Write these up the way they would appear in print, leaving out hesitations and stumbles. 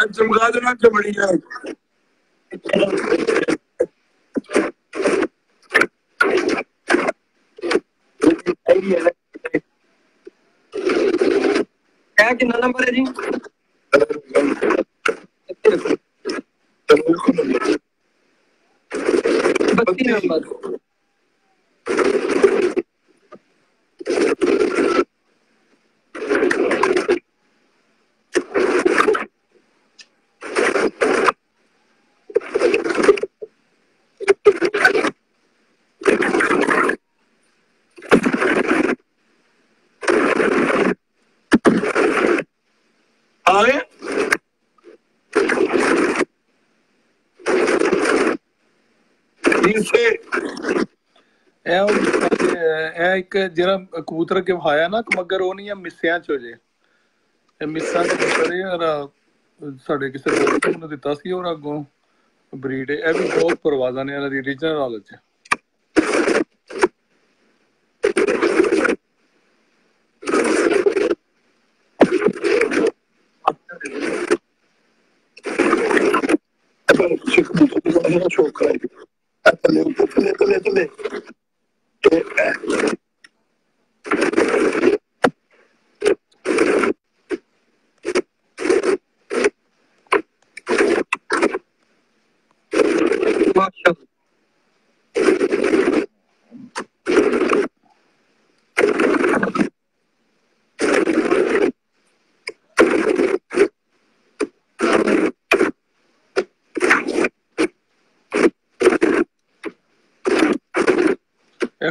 चमका देना चमड़ी जाए। क्या कितना नंबर है जी? 32 नंबर। एक जरा कबूतर के भाया ना मगर वो नहीं है मिस्सियां चो जे मिस्सा कबूतर है और साडे किसे दोस्त ने दिता सी और अगों ब्रीड है भी बहुत परवाज़ा ने इन्हां दी ओरिजिनल हालत च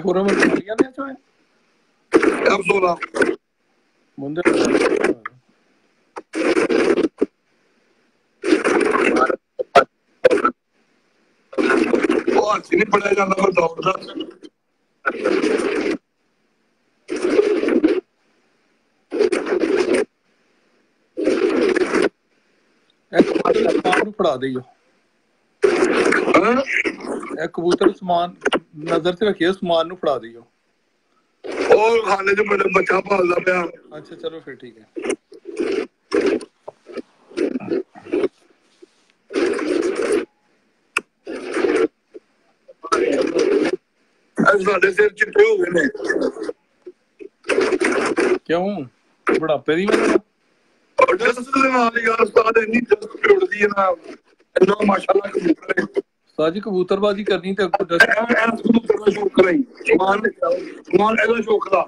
खुरम मारिया ने जो है अब 16 मुंदे वो अच्छी नहीं पढ़ाया जाता पर दौड़दा सामान फड़ा दियो कबूतर सामान नजर से रखिए सामान नु फड़ा दियो और खाने जो मेरा बच्चा पालदा पिया। अच्छा चलो फिर ठीक है साढ़े सिर चिट्टे हो गए ने क्यों बुढ़ापे दी वजह और जस्ट दे नाल यार उस्ताद इन्नी जस्ट उड़दी है ना इन्ना माशाल्लाह कबूतर है साजी कबूतरबाजी करनी ते अगो जस्ट कबूतर का शौक कराई मान एदा शौक दा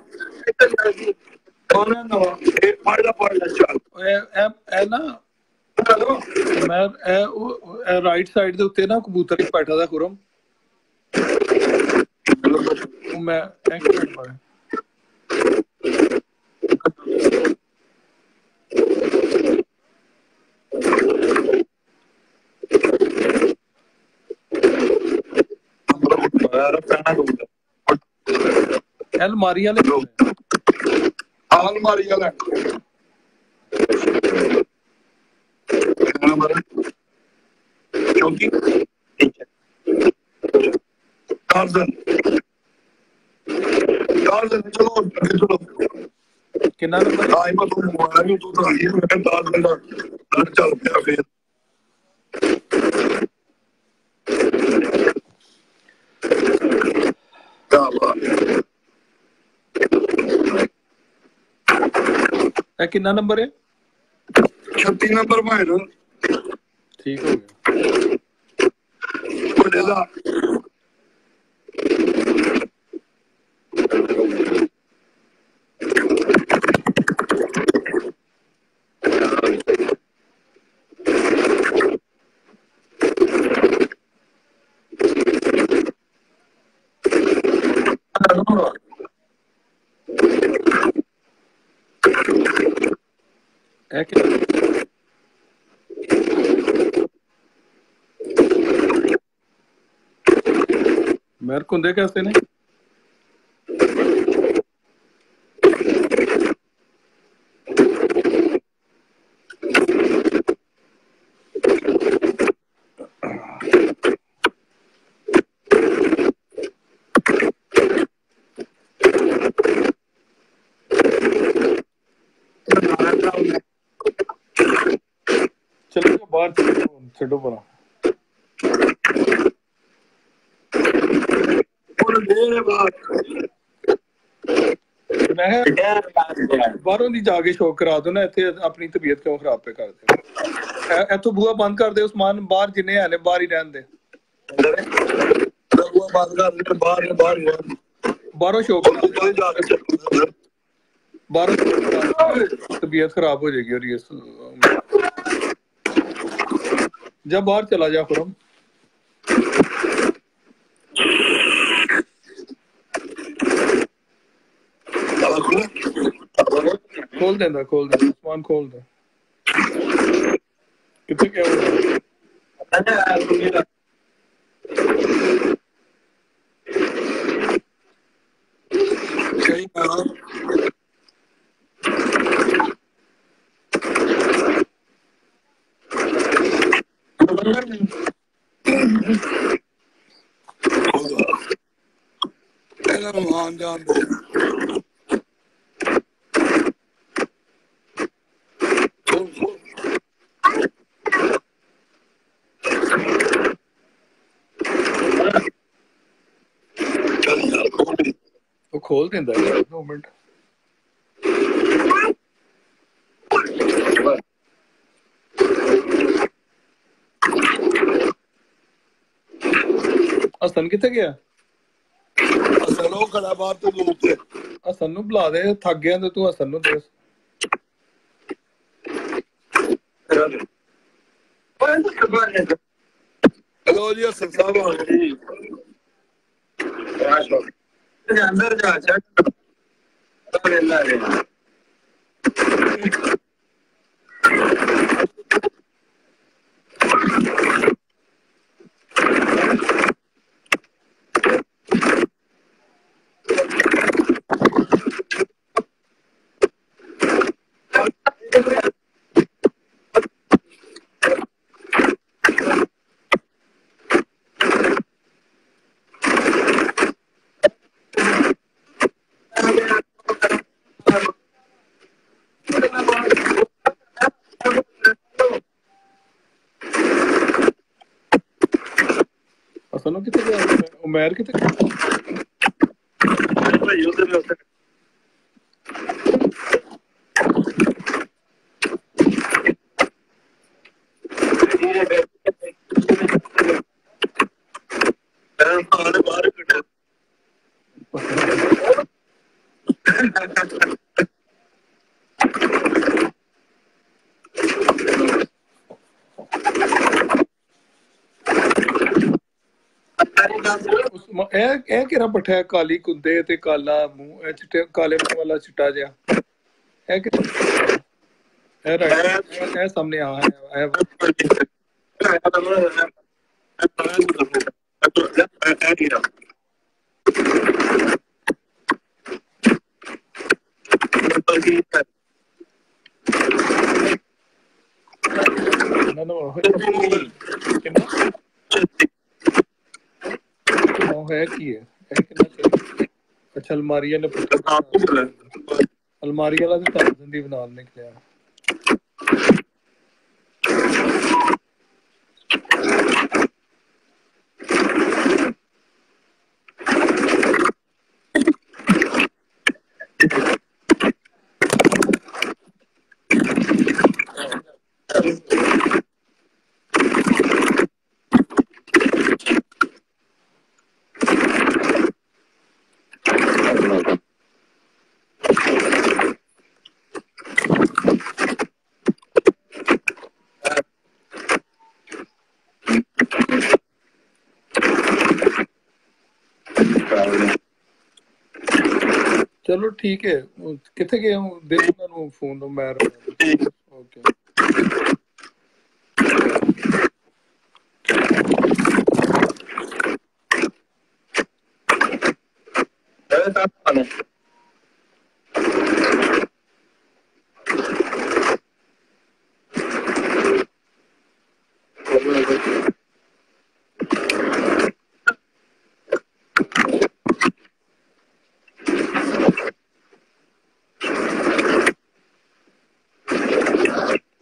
मान नवा ए पढ़दा चल ए ना मैं ए राइट साइड दे उत्ते ना कबूतर ही बैठा दा खुरम मैं एक मिनट पर अलमारी वाले चौकी चलो कितना नंबर आई मैं तो मोबाइल भी तो आई मैं 10 मिनट चल पिया फिर क्या बात है कितना नंबर है 36 नंबर में है ठीक हो गया बड़ेदा मेरे को देख कैसे ने चलो जाओ बाहर, छो पर मैं बाहरों दी जाके शौक करा दो ना, इत्थे अपनी तबीयत क्यों खराब पे करदे? इत्थों बूहा बंद कर दे उस्मान, बाहर जिन्ने है ने बाहर ही रहन दे। बूहा बंद कर, बाहरों शौक बाहरों तबीयत खराब हो जाएगी। और ये जब बाहर चला जा खुरम, खोल देंदा उस्मान, खोल दे। कितने क्या हो जान वो खोल देंदा यार 2 मिनट। हसन किथे गया? हसन वो खड़ा बाहर तो दूर से। हसन नु बुला दे, थक गया तो तू हसन नु दे। हेलो जी, हसन साहब आ गए। अंदर जा चेक हसन किथे गया? उमर किथे गया? भाई उधर ਇਹ ਕਿਹੜਾ ਪੱਠਾ, ਕਾਲੀ ਕੁੰਦੇ ਤੇ ਕਾਲਾ ਮੂੰਹ, ਚਿੱਟੇ ਕਾਲੇ ਮੂੰਹ ਵਾਲਾ ਚਿੱਟਾ ਜਿਹਾ, ਇਹ ਕਿ ਇਹ ਰਾਈਟ, ਇਹ ਸਾਹਮਣੇ ਆ ਹੈ। है की है अच्छा अलमारी ने अलमारी वाला तो ताज़ी बना निकलिया। चलो ठीक है, किथे गए हूँ दे उन्होंने फोन तो मैं ओके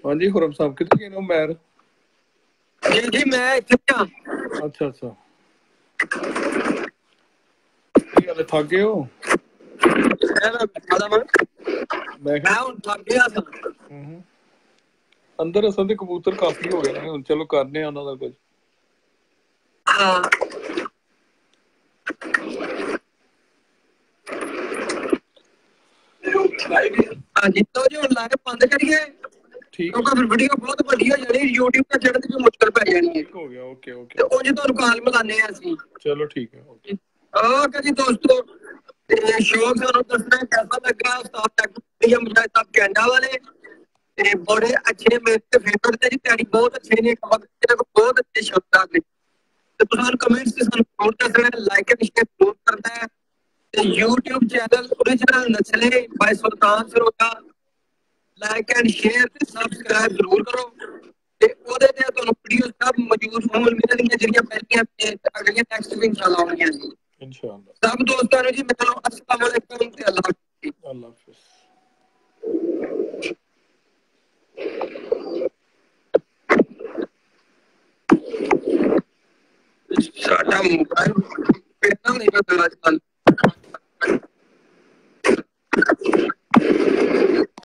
ਹਾਂਜੀ ਖੁਰਮ ਸਾਹਿਬ ਕਿੱਥੇ ਗਏ ਨੇ ਮੈਰ? ਜੀ ਜੀ ਮੈਂ ਇੱਥੇ ਆ। ਅੱਛਾ ਅੱਛਾ, ਕੀ ਗੱਲ ਥੱਕ ਗਏ ਹੋ? ਮੈਂ ਕਿਹਾ ਹੁਣ ਥੱਕ ਗਿਆ ਸਾਂ। ਅੰਦਰ ਅਸਾਂ ਦੇ ਕਬੂਤਰ ਕਾਫੀ ਹੋ ਗਏ ਨੇ ਹੁਣ, ਚਲੋ ਕਰਨੇ ਆ ਉਹਨਾਂ ਦਾ ਕੁਝ। ਹਾਂ ਹਾਂਜੀ ਤਾਂ ਜੀ ਹੁਣ ਲਾਈਵ ਬੰਦ ਕਰੀਏ ਠੀਕ ਕਿਉਂਕਿ ਫਿਰ ਵੀਡੀਓ ਬਹੁਤ ਵੱਡੀ ਹੋ ਜਾਣੀ, YouTube ਤੇ ਚੜ੍ਹਨ ਦੀ ਮੁਸ਼ਕਲ ਪੈ ਜਾਣੀ ਹੈ। ਹੋ ਗਿਆ, ਓਕੇ ਓਕੇ, ਤੇ ਉਹ ਜੀ ਤੁਹਾਨੂੰ ਕਾਲ ਮਿਲਾਨੇ ਆ ਅਸੀਂ। ਚਲੋ ਠੀਕ ਹੈ, ਓਕੇ ਓਕੇ ਜੀ ਦੋਸਤੋ, ਤੇ ਸ਼ੋਅ ਸਾਨੂੰ ਦੱਸਣਾ कैसा लगा। उस्ताद डॉक्टर मुजाहिद साहब कैनेडा वाले ਤੇ ਬੜੇ ਅੱਛੇ ਮੇਰੇ ਤੇ ਫੇਵਰਟ ਤੇ ਜੀ, ਤੁਹਾਡੀ ਬਹੁਤ ਅੱਛੇ ਨੇ, ਬਹੁਤ ਅੱਛੇ ਸ਼ਬਦ ਨੇ। ਤੇ ਤੁਹਾਨੂੰ ਕਮੈਂਟਸ ਤੇ ਸਾਨੂੰ ਜ਼ਰੂਰ ਦੱਸਣਾ, ਲਾਈਕ ਐਂਡ ਸ਼ੇਅਰ ਜ਼ਰੂਰ ਕਰਨਾ ਹੈ। ਤੇ YouTube ਚੈਨਲ ओरिजिनल नस्ले by Sultan Sarota like and share ਤੇ ਸਬਸਕ੍ਰਾਈਬ ਜ਼ਰੂਰ ਕਰੋ। ਤੇ ਉਹਦੇ ਤੇ ਤੁਹਾਨੂੰ ਵੀਡੀਓ ਸਭ ਮੌਜੂਦ ਮਿਲਣਗੀਆਂ ਜਿਹੜੀਆਂ ਪਹਿਲੀਆਂ ਤੇ ਅਗਲੀਆਂ ਨੈਕਸਟ ਵੀ ਇਨਸ਼ਾਅੱਲਾ ਆਉਣਗੀਆਂ ਜੀ। ਇਨਸ਼ਾਅੱਲਾ। ਸਭ ਦੋਸਤਾਂ ਨੂੰ ਜੀ ਮਿਲੋ, अस्सलाम वालेकुम ਤੇ ਅੱਲਾਹ ਹਾਫਿਜ਼। ਅੱਲਾਹ ਹਾਫਿਜ਼। ਸਾਡਾ ਮੋਬਾਈਲ ਪਹਿਲਾਂ ਨਹੀਂ ਪਤਾ ਅੱਜ ਕੱਲ੍ਹ।